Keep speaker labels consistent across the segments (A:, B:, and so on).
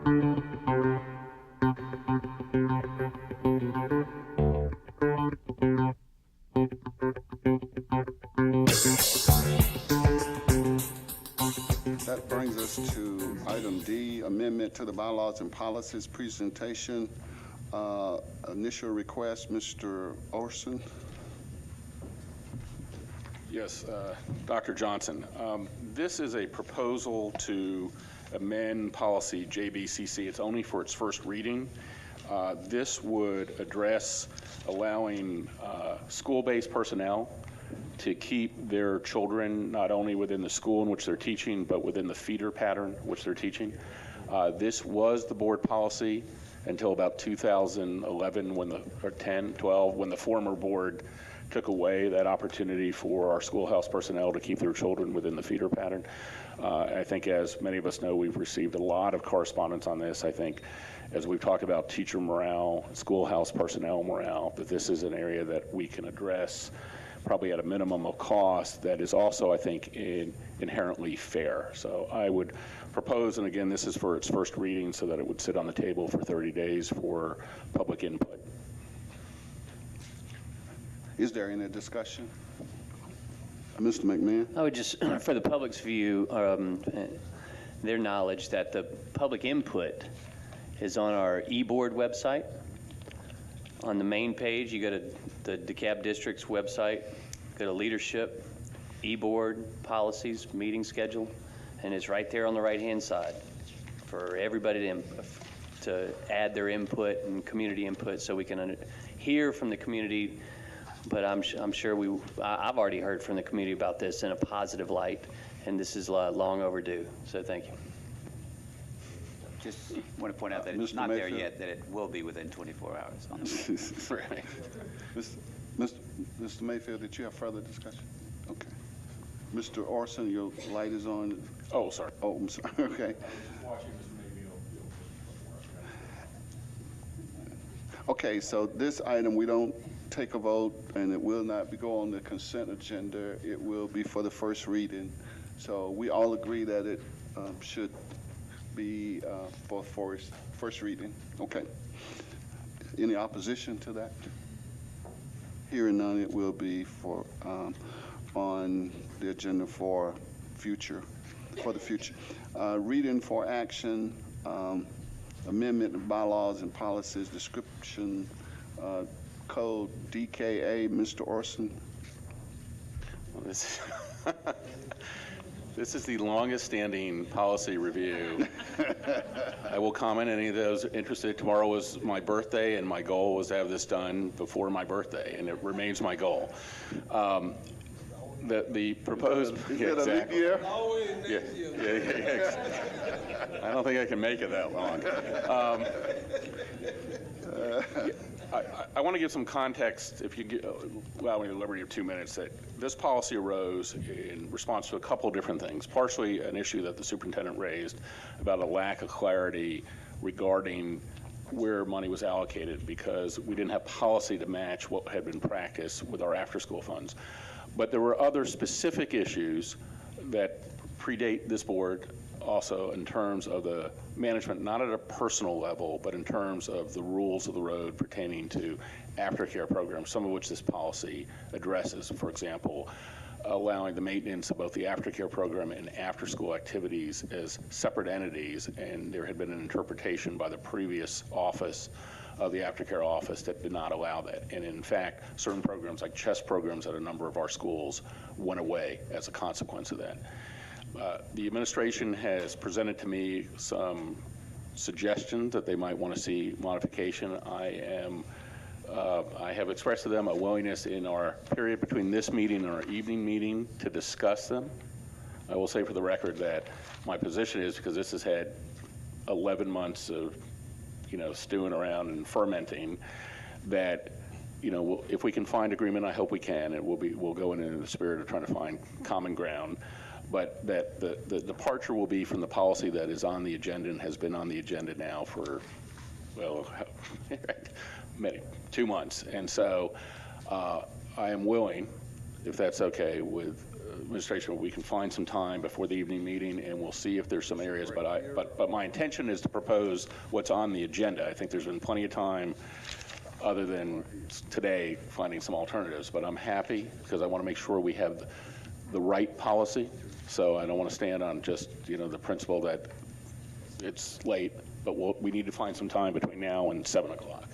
A: That brings us to item D, amendment to the bylaws and policies presentation. Initial request, Mr. Orson.
B: Yes, Dr. Johnson. This is a proposal to amend policy JBCC. It's only for its first reading. This would address allowing school-based personnel to keep their children not only within the school in which they're teaching, but within the feeder pattern which they're teaching. This was the board policy until about 2011, or 10, 12, when the former board took away that opportunity for our schoolhouse personnel to keep their children within the feeder pattern. I think, as many of us know, we've received a lot of correspondence on this. I think, as we've talked about teacher morale, schoolhouse personnel morale, that this is an area that we can address probably at a minimum of cost that is also, I think, inherently fair. So I would propose, and again, this is for its first reading, so that it would sit on the table for 30 days for public input.
A: Is there any discussion? Mr. McMahon?
C: I would just, for the public's view, their knowledge that the public input is on our e-board website. On the main page, you go to the DeKalb District's website, go to leadership, e-board, policies, meeting schedule, and it's right there on the right-hand side for everybody to add their input and community input so we can hear from the community. But I'm sure I've already heard from the community about this in a positive light, and this is long overdue. So thank you.
D: Just want to point out that it's not there yet, that it will be within 24 hours.
A: Right. Mr. Mayfield, did you have further discussion? Okay. Mr. Orson, your light is on.
B: Oh, sorry.
A: Oh, I'm sorry. Okay. Okay, so this item, we don't take a vote, and it will not go on the consent agenda. It will be for the first reading. So we all agree that it should be for first reading. Okay. Any opposition to that? Hearing none, it will be for on the agenda for the future. Reading for action, amendment of bylaws and policies, description code DKA. Mr. Orson.
B: Well, this is the longest standing policy review. I will comment, any of those interested. Tomorrow was my birthday, and my goal was to have this done before my birthday, and it remains my goal. The proposed,
A: Yeah, exactly.
B: Yeah. I don't think I can make it that long. I want to give some context, if you allow me the liberty of 2 minutes, that this policy arose in response to a couple of different things. Partially an issue that the superintendent raised about a lack of clarity regarding where money was allocated, because we didn't have policy to match what had been practiced with our after-school funds. But there were other specific issues that predate this board also in terms of the management, not at a personal level, but in terms of the rules of the road pertaining to aftercare programs, some of which this policy addresses. For example, allowing the maintenance of both the aftercare program and after-school activities as separate entities, and there had been an interpretation by the previous office of the aftercare office that did not allow that. And in fact, certain programs like chess programs at a number of our schools went away as a consequence of that. The administration has presented to me some suggestions that they might want to see modification. I have expressed to them a willingness in our period between this meeting and our evening meeting to discuss them. I will say for the record that my position is, because this has had 11 months of stewing around and fermenting, that if we can find agreement, I hope we can, and we'll go in the spirit of trying to find common ground. But that the departure will be from the policy that is on the agenda and has been on the agenda now for, well, 2 months. And so I am willing, if that's okay with administration, we can find some time before the evening meeting, and we'll see if there's some areas. But my intention is to propose what's on the agenda. I think there's been plenty of time, other than today, finding some alternatives. But I'm happy because I want to make sure we have the right policy. So I don't want to stand on just, the principle that it's late, but we need to find some time between now and 7 o'clock.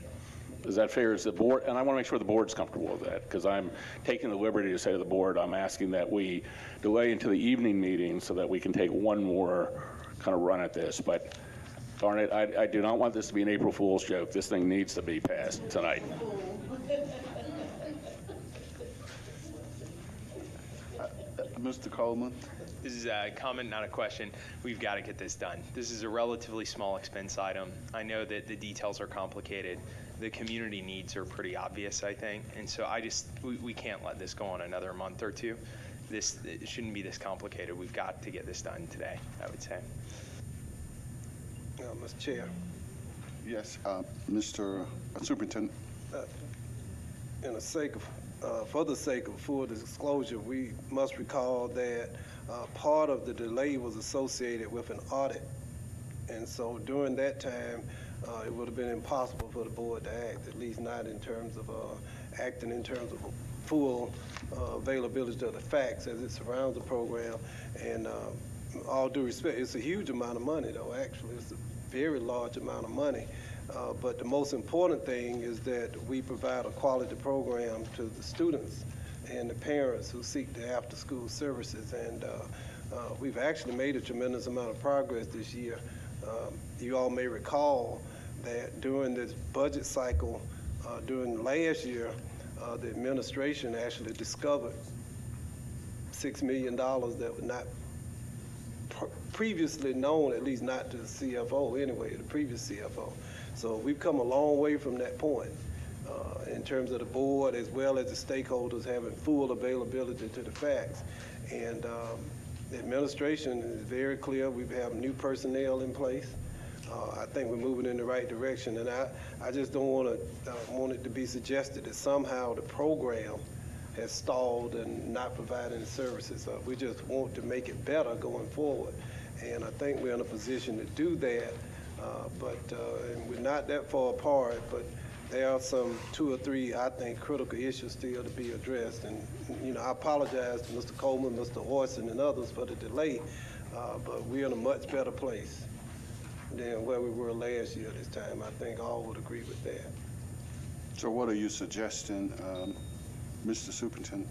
B: Is that fair? Is the board, and I want to make sure the board's comfortable with that, because I'm taking the liberty to say to the board, I'm asking that we delay into the evening meeting so that we can take one more kind of run at this. But darn it, I do not want this to be an April Fool's joke. This thing needs to be passed tonight.
A: Mr. Coleman?
E: This is a comment, not a question. We've got to get this done. This is a relatively small expense item. I know that the details are complicated. The community needs are pretty obvious, I think. And so we can't let this go on another month or two. It shouldn't be this complicated. We've got to get this done today, I would say.
F: Mr. Chair.
A: Yes, Mr. Superintendent.
F: For the sake of full disclosure, we must recall that part of the delay was associated with an audit. And so during that time, it would have been impossible for the board to act, at least not in terms of acting in terms of full availability of the facts as it surrounds the program. And all due respect, it's a huge amount of money, though, actually. It's a very large amount of money. But the most important thing is that we provide a quality program to the students and the parents who seek the after-school services. And we've actually made a tremendous amount of progress this year. You all may recall that during this budget cycle, during last year, the administration actually discovered $6 million that was not previously known, at least not to the CFO anyway, the previous CFO. So we've come a long way from that point in terms of the board as well as the stakeholders having full availability to the facts. And the administration is very clear. We have new personnel in place. I think we're moving in the right direction. And I just don't want it to be suggested that somehow the program has stalled and not providing the services. We just want to make it better going forward. And I think we're in a position to do that. And we're not that far apart, but there are some 2 or 3, I think, critical issues still to be addressed. And, I apologize to Mr. Coleman, Mr. Orson, and others for the delay, but we're in a much better place than where we were last year this time. I think all would agree with that.
A: So what are you suggesting, Mr. Superintendent?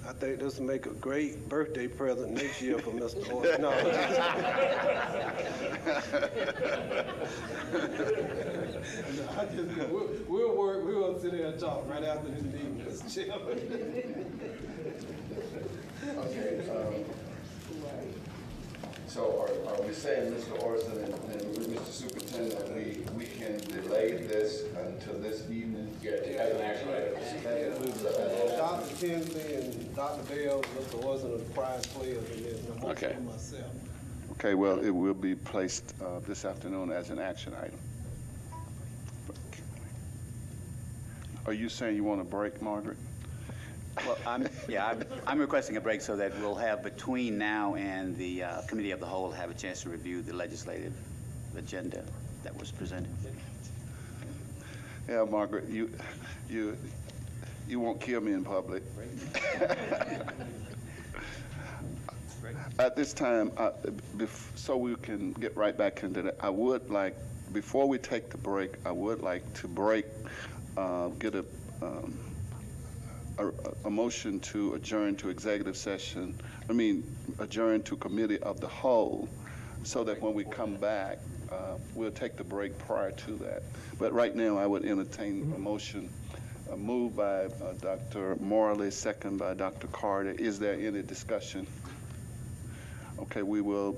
F: I think this will make a great birthday present next year for Mr. Orson. No, we'll work. We'll sit there and talk right after this meeting, Mr. Chairman.
G: Okay. So are we saying, Mr. Orson and Mr. Superintendent, that we can delay this until this evening?
B: Yeah, as an action item.
F: Dr. Tinsley and Dr. Bell, Mr. Orson are the prize players in this. And I'm
B: Okay.
F: myself.
A: Okay, well, it will be placed this afternoon as an action item. Are you saying you want a break, Margaret?
D: Well, I'm requesting a break so that we'll have between now and the Committee of the Whole have a chance to review the legislative agenda that was presented.
A: Yeah, Margaret, you won't kill me in public. At this time, so we can get right back into that, I would like, before we take the break, I would like to get a motion to adjourn to executive session, adjourn to Committee of the Whole, so that when we come back, we'll take the break prior to that. But right now, I would entertain a motion moved by Dr. Morley, second by Dr. Carter. Is there any discussion? Okay, we will,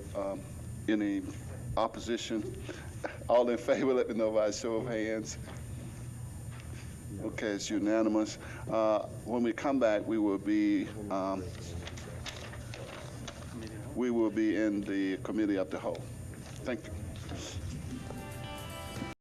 A: any opposition? All in favor, let me know by a show of hands. Okay, it's unanimous. When we come back, we will be in the Committee of the Whole. Thank you.